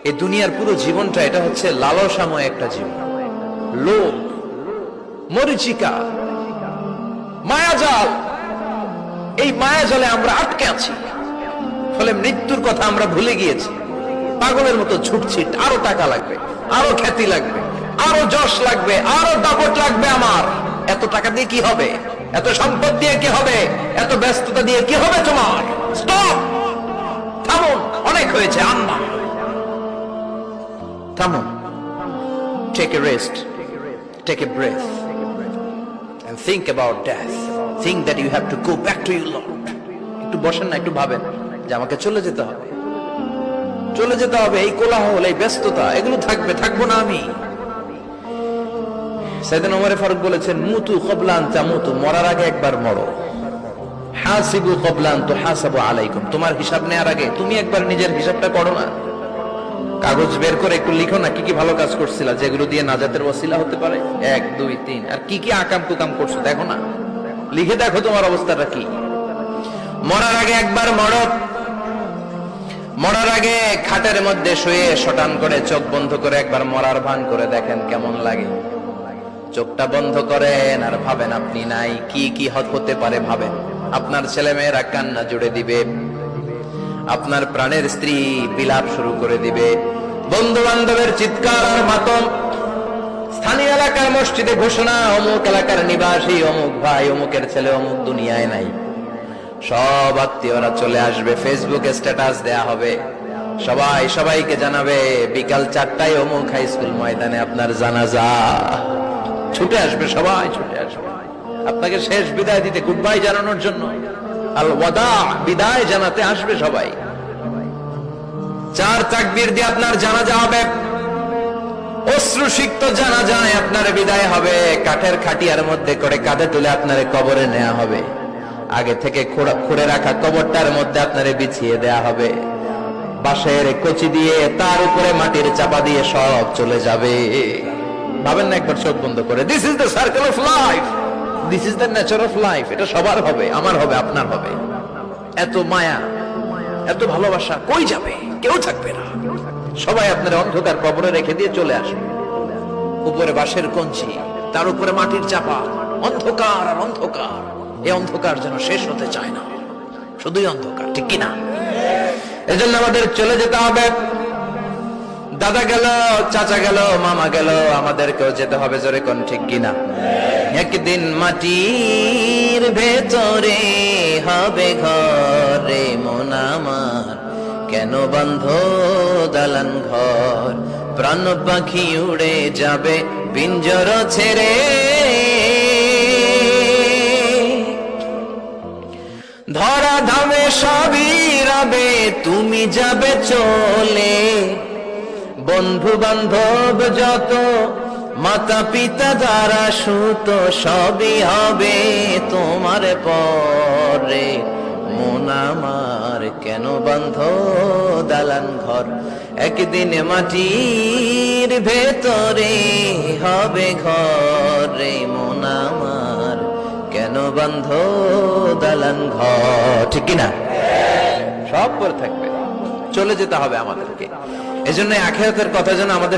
এই দুনিয়ার পুরো জীবনটা এটা হচ্ছে লালসাময় একটা জীবন, লোভ, মরিচিকা, মায়াজাল। এই মায়াজালে আমরা আটকে আছি, ফলে মৃত্যুর কথা আমরা ভুলে গিয়েছি। পাগলের মতো ছুটছি, আরো টাকা লাগবে, আরো খ্যাতি লাগবে, আরো যশ লাগবে, আরো দাপট লাগবে। আমার এত টাকা দিয়ে কি হবে? এত সম্পদ দিয়ে কি হবে? এত ব্যস্ততা দিয়ে কি হবে? তোমার স্টপ, থামুন, অনেক হয়েছে। আন্না, থামুন, take a rest, take a breath and think about death. Think that you have to go back to your Lord. একটু বসেন না, একটু ভাবেন যে আমাকে চলে যেতে হবে, চলে যেতে হবে। এই কোলাহল, এই ব্যস্ততা, এগুলো থাকবে, থাকবো না আমি। সাইয়েদনা ওমর ফারুক বলেছেন, মুতু ক্বাবলা আন তামুতু, মরার আগে একবার মরো। হাসিবু ক্বাবলা আন তুহাসাবু আলাইকুম, তোমার হিসাব নেওয়ার আগে তুমি একবার নিজের হিসাবটা করো না। কাগজ বের করে একটু লিখো না, কি কি ভালো কাজ করছিলা, যেগুলো দিয়ে নাজাতের ওসিলা হতে পারে। 1 2 3, আর কি কি আকাম কুকাম করছো দেখো না, লিখে দেখো তোমার অবস্থাটা কি। মরার আগে একবার মরো। মরার আগে খাটের মধ্যে শুয়ে শটান করে চোখ বন্ধ করে একবার মরার ভান করে দেখেন কেমন লাগে। চোখটা বন্ধ করেন আর ভাবেন আপনি নাই, কি কি হতে পারে ভাবেন। আপনার ছেলে মেয়েরা কান্না জুড়ে দিবে, আপনার প্রাণের স্ত্রী বিলাপ শুরু করে দিবে, বন্ধু বান্ধবের চিৎকার আর মাতম, স্থানীয় এলাকার মসজিদে ঘোষণা, অমুক এলাকার নিবাসী অমুক ভাই অমুকের ছেলে অমুক দুনিয়ায় নাই। সব আত্মীয়রা চলে আসবে, ফেসবুকে স্ট্যাটাস দেয়া হবে, সবাই সবাইকে জানাবে বিকাল 4টায় অমুক হাই স্কুল ময়দানে আপনার জানাজা। ছুটে আসবে, সবাই ছুটে আসবে আপনাকে শেষ বিদায় দিতে, গুড বাই জানানোর জন্য, আল ওয়াদা, বিদায় জানাতে আসবে সবাই। 4 তাকবীর দিয়ে আপনার জানাজা হবে, অশ্রুসিক্ত জানাজায় আপনার বিদায় হবে। কাঠের খাটিয়ার মধ্যে করে কাঁধে তুলে আপনার কবরে নেওয়া হবে। আগে থেকে খুঁড়ে রাখা কবরটার মধ্যে আপনারে বিছিয়ে দেয়া হবে। বাঁশের কচি দিয়ে তার উপরে মাটির চাপা দিয়ে সব চলে যাবে। ভাবেন না একবার চোখ বন্ধ করে, this is the circle of life, this is the nature of life. এটা সবার হবে, আমার হবে, আপনার হবে। এত মায়া, এত ভালোবাসা কই যাবে? কেউ থাকবে না, সবাই আপনার অন্ধকার কবরে রেখে দিয়ে চলে আসবে। উপরে বাঁশের কঞ্চি, তার উপরে মাটির চাপা, অন্ধকার আর অন্ধকার। এই অন্ধকার যেন শেষ হতে চায় না, শুধুই অন্ধকার, ঠিক কিনা? এজন্য আমাদের চলে যেতে হবে। দাদা গেল, চাচা গেল, মামা গেল, আমাদেরকেও যেতে হবে, জোরে কোন ঠিক কিনা? একদিন মাটির ভেতরে হবে ঘরে মন আমার, কেন বন্ধ দালান ঘর, প্রাণ পাখি উড়ে যাবে পিঞ্জর ছেড়ে। ধরা ধামে সবই রবে, তুমি যাবে চলে। বন্ধু বান্ধব যত, মাতা পিতা দ্বারা সুত, সবই হবে তোমার পরে। মন আমার কেন বন্ধ দালান ঘর, একদিন মাটির ভেতরে হবে ঘরে মন আমার, কেন বন্ধ দালান ঘর, ঠিক কিনা? সব করে থাকবে, চলে যেতে হবে আমাদেরকে। এজন্য আখিরাতের কথা যেন আমাদের